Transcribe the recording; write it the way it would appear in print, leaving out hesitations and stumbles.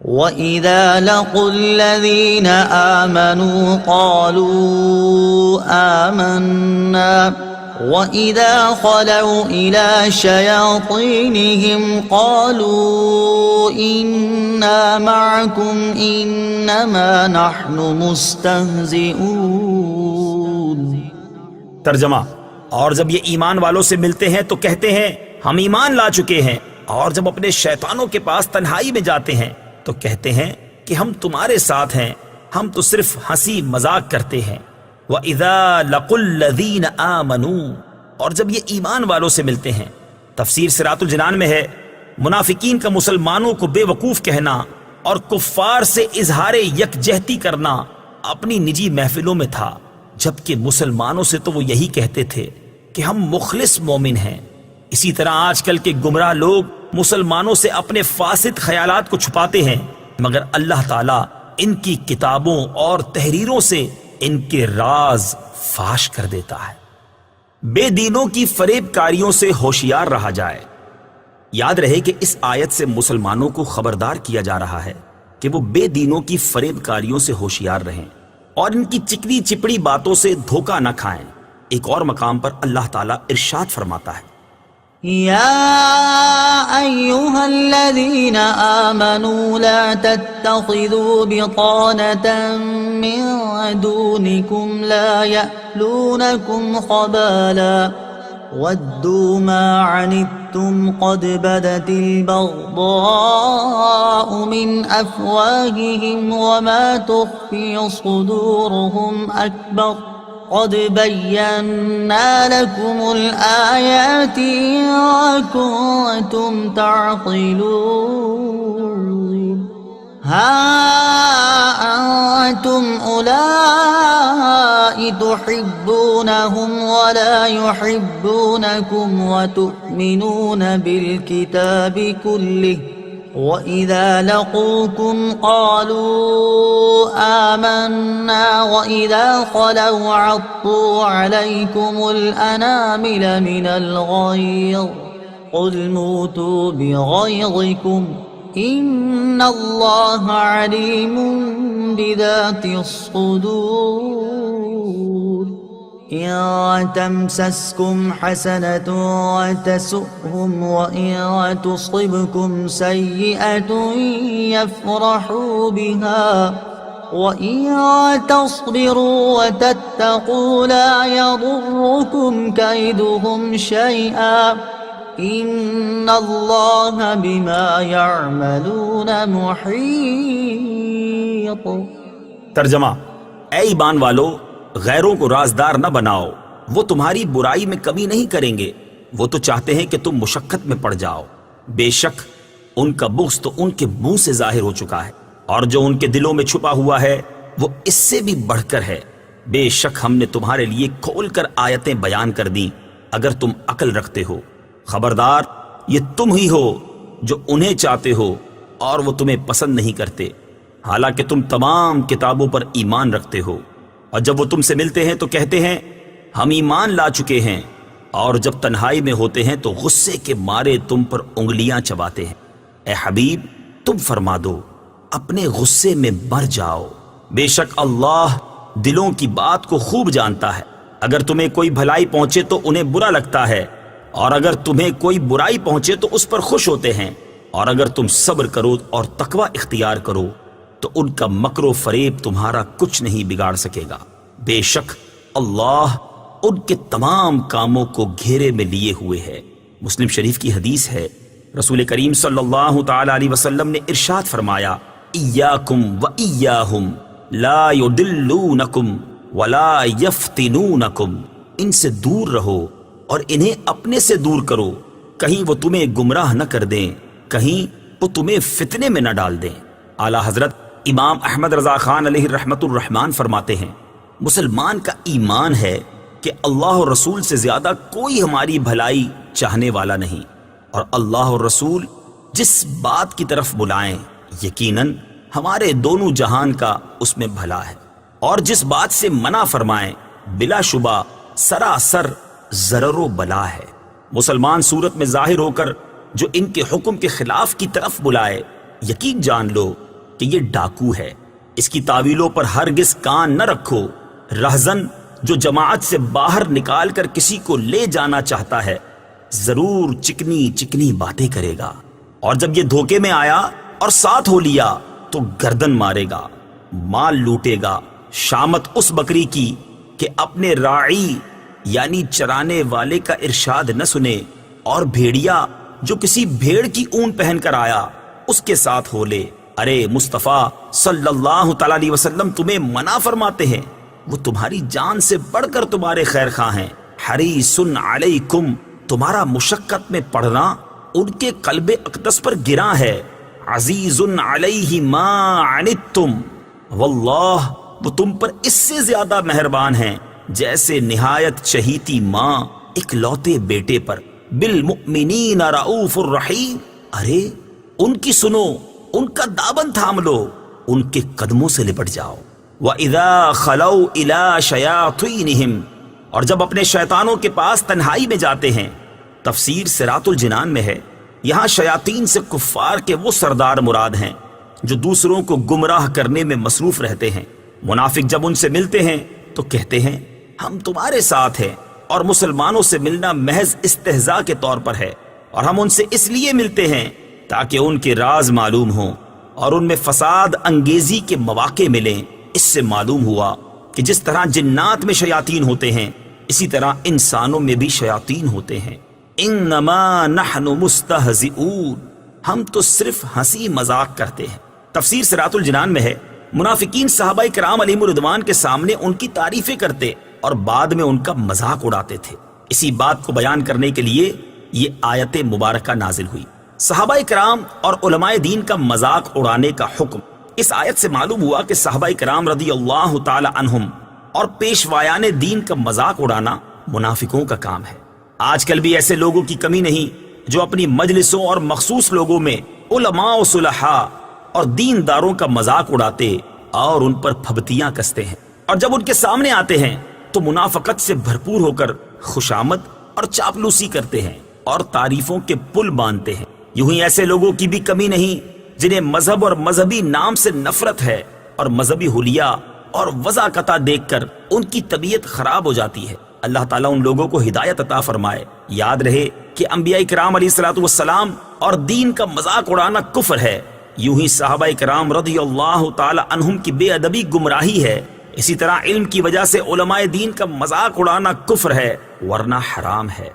وَإِذَا لَقُوا الَّذِينَ آمَنُوا قَالُوا آمَنَّا وَإِذَا خَلَوْا إِلَى شَيَاطِينِهِمْ قَالُوا إِنَّا مَعَكُمْ إِنَّمَا نَحْنُ مُسْتَهْزِئُونَ۔ ترجمہ: اور جب یہ ایمان والوں سے ملتے ہیں تو کہتے ہیں ہم ایمان لا چکے ہیں، اور جب اپنے شیطانوں کے پاس تنہائی میں جاتے ہیں تو کہتے ہیں کہ ہم تمہارے ساتھ ہیں، ہم تو صرف ہنسی مذاق کرتے ہیں۔ وَإِذَا لَقُوا الَّذِينَ آمَنُوا، اور جب یہ ایمان والوں سے ملتے ہیں۔ تفسیر صراط الجنان میں ہے منافقین کا مسلمانوں کو بے وقوف کہنا اور کفار سے اظہار یکجہتی کرنا اپنی نجی محفلوں میں تھا، جبکہ مسلمانوں سے تو وہ یہی کہتے تھے کہ ہم مخلص مومن ہیں۔ اسی طرح آج کل کے گمراہ لوگ مسلمانوں سے اپنے فاسد خیالات کو چھپاتے ہیں، مگر اللہ تعالیٰ ان کی کتابوں اور تحریروں سے ان کے راز فاش کر دیتا ہے۔ بے دینوں کی فریب کاریوں سے ہوشیار رہا جائے۔ یاد رہے کہ اس آیت سے مسلمانوں کو خبردار کیا جا رہا ہے کہ وہ بے دینوں کی فریب کاریوں سے ہوشیار رہیں اور ان کی چکنی چپڑی باتوں سے دھوکہ نہ کھائیں۔ ایک اور مقام پر اللہ تعالیٰ ارشاد فرماتا ہے، يا أيها الذين آمنوا لا تتخذوا بطانة من دونكم لا يألونكم خبالا ودوا ما عنتم قد بدت البغضاء من أفواههم وما تخفي صدورهم أكبر قد بينا لكم الآيات إن كنتم تعقلون ها أنتم أولئك تحبونهم ولا يحبونكم وتؤمنون بالكتاب كله وَإِذَا لَقُوكُمْ قَالُوا آمَنَّا وَإِذَا خَلَوْا عَضُّوا عَلَيْكُمُ الْأَنَامِلَ مِنَ الْغَيْظِ قُلْ مُوتُوا بِغَيْظِكُمْ إِنَّ اللَّهَ عَلِيمٌ بِذَاتِ الصُّدُورِ إِن تَمْسَسْكُمْ حَسَنَةٌ تَسُؤْهُمْ وَإِن تُصِبْكُمْ سَيِّئَةٌ يَفْرَحُوا بِهَا وَإِن تَصْبِرُوا وَتَتَّقُوا لَا يَضُرُّكُمْ كَيْدُهُمْ شَيْئًا إِنَّ اللَّهَ بِمَا يَعْمَلُونَ مُحِيطٌ۔ ترجمہ: اے ایمان والو، غیروں کو رازدار نہ بناؤ، وہ تمہاری برائی میں کمی نہیں کریں گے، وہ تو چاہتے ہیں کہ تم مشقت میں پڑ جاؤ۔ بے شک ان کا بغض تو ان کے منہ سے ظاہر ہو چکا ہے، اور جو ان کے دلوں میں چھپا ہوا ہے وہ اس سے بھی بڑھ کر ہے۔ بے شک ہم نے تمہارے لیے کھول کر آیتیں بیان کر دیں اگر تم عقل رکھتے ہو۔ خبردار، یہ تم ہی ہو جو انہیں چاہتے ہو اور وہ تمہیں پسند نہیں کرتے، حالانکہ تم تمام کتابوں پر ایمان رکھتے ہو۔ اور جب وہ تم سے ملتے ہیں تو کہتے ہیں ہم ایمان لا چکے ہیں، اور جب تنہائی میں ہوتے ہیں تو غصے کے مارے تم پر انگلیاں چباتے ہیں۔ اے حبیب، تم فرما دو اپنے غصے میں مر جاؤ، بے شک اللہ دلوں کی بات کو خوب جانتا ہے۔ اگر تمہیں کوئی بھلائی پہنچے تو انہیں برا لگتا ہے، اور اگر تمہیں کوئی برائی پہنچے تو اس پر خوش ہوتے ہیں، اور اگر تم صبر کرو اور تقوی اختیار کرو تو ان کا مکر و فریب تمہارا کچھ نہیں بگاڑ سکے گا۔ بے شک اللہ ان کے تمام کاموں کو گھیرے میں لیے ہوئے ہے۔ مسلم شریف کی حدیث ہے، رسول کریم صلی اللہ تعالی علیہ وسلم نے ارشاد فرمایا، ایاکم و ایاہم لا یدلونکم ولا یفتنونکم، ان سے دور رہو اور انہیں اپنے سے دور کرو، کہیں وہ تمہیں گمراہ نہ کر دیں، کہیں وہ تمہیں فتنے میں نہ ڈال دیں۔ اعلیٰ حضرت امام احمد رضا خان علیہ رحمت الرحمان فرماتے ہیں، مسلمان کا ایمان ہے کہ اللہ اور رسول سے زیادہ کوئی ہماری بھلائی چاہنے والا نہیں، اور اللہ اور رسول جس بات کی طرف بلائیں یقیناً ہمارے دونوں جہان کا اس میں بھلا ہے، اور جس بات سے منع فرمائیں بلا شبہ سراسر ضرر و بلا ہے۔ مسلمان صورت میں ظاہر ہو کر جو ان کے حکم کے خلاف کی طرف بلائے، یقین جان لو کہ یہ ڈاکو ہے۔ اس کی تعویلوں پر ہرگز کان نہ رکھو۔ رہزن جو جماعت سے باہر نکال کر کسی کو لے جانا چاہتا ہے ضرور چکنی چکنی باتیں کرے گا، اور جب یہ دھوکے میں آیا اور ساتھ ہو لیا تو گردن مارے گا، مال لوٹے گا۔ شامت اس بکری کی کہ اپنے راعی یعنی چرانے والے کا ارشاد نہ سنے، اور بھیڑیا جو کسی بھیڑ کی اون پہن کر آیا اس کے ساتھ ہو لے۔ ارے مصطفیٰ صلی اللہ تعالی علیہ وسلم تمہیں منع فرماتے ہیں، وہ تمہاری جان سے بڑھ کر تمہارے خیر خواہ ہیں۔ حریص علیکم، تمہارا مشقت میں پڑھنا ان کے قلب اقدس پر گراں ہے۔ عزیز علیہ ما عنتم، واللہ وہ تم پر اس سے زیادہ مہربان ہیں جیسے نہایت چہیتی ماں اکلوتے بیٹے پر۔ بالمؤمنین رؤوف الرحیم، ارے ان کی سنو، ان کا دامن تھام لو، ان کے قدموں سے لپٹ جاؤ۔ وَإِذَا خَلَوْا إِلَىٰ شَيَاطِينِهِمْ، اور جب اپنے شیطانوں کے پاس تنہائی میں جاتے ہیں۔ تفسیر صراط الجنان میں ہے، یہاں شیاطین سے کفار کے وہ سردار مراد ہیں جو دوسروں کو گمراہ کرنے میں مصروف رہتے ہیں۔ منافق جب ان سے ملتے ہیں تو کہتے ہیں ہم تمہارے ساتھ ہیں، اور مسلمانوں سے ملنا محض استہزاء کے طور پر ہے، اور ہم ان سے اس لیے ملتے ہیں تاکہ ان کے راز معلوم ہوں اور ان میں فساد انگیزی کے مواقع ملیں۔ اس سے معلوم ہوا کہ جس طرح جنات میں شیاطین ہوتے ہیں اسی طرح انسانوں میں بھی شیاطین ہوتے ہیں۔ انما نحن مستہزئون، ہم تو صرف ہنسی مذاق کرتے ہیں۔ تفسیر صراط الجنان میں ہے، منافقین صحابہ کرام علیہم الرضوان کے سامنے ان کی تعریفیں کرتے اور بعد میں ان کا مذاق اڑاتے تھے۔ اسی بات کو بیان کرنے کے لیے یہ آیت مبارکہ نازل ہوئی۔ صحابہ کرام اور علماء دین کا مذاق اڑانے کا حکم اس آیت سے معلوم ہوا کہ صحابہ کرام رضی اللہ تعالی عنہم اور پیشوایان دین کا مذاق اڑانا منافقوں کا کام ہے۔ آج کل بھی ایسے لوگوں کی کمی نہیں جو اپنی مجلسوں اور مخصوص لوگوں میں علماء و صلحاء اور دینداروں کا مذاق اڑاتے اور ان پر پھبتیاں کستے ہیں، اور جب ان کے سامنے آتے ہیں تو منافقت سے بھرپور ہو کر خوشامد اور چاپلوسی کرتے ہیں اور تعریفوں کے پل باندھتے ہیں۔ یوں ہی ایسے لوگوں کی بھی کمی نہیں جنہیں مذہب اور مذہبی نام سے نفرت ہے، اور مذہبی حلیہ اور وضاقتہ دیکھ کر ان کی طبیعت خراب ہو جاتی ہے۔ اللہ تعالیٰ ان لوگوں کو ہدایت عطا فرمائے۔ یاد رہے کہ انبیاء کرام علیہ الصلوۃ والسلام اور دین کا مذاق اڑانا کفر ہے، یوں ہی صحابہ کرام رضی اللہ تعالی عنہم کی بے ادبی گمراہی ہے۔ اسی طرح علم کی وجہ سے علماء دین کا مذاق اڑانا کفر ہے ورنہ حرام ہے۔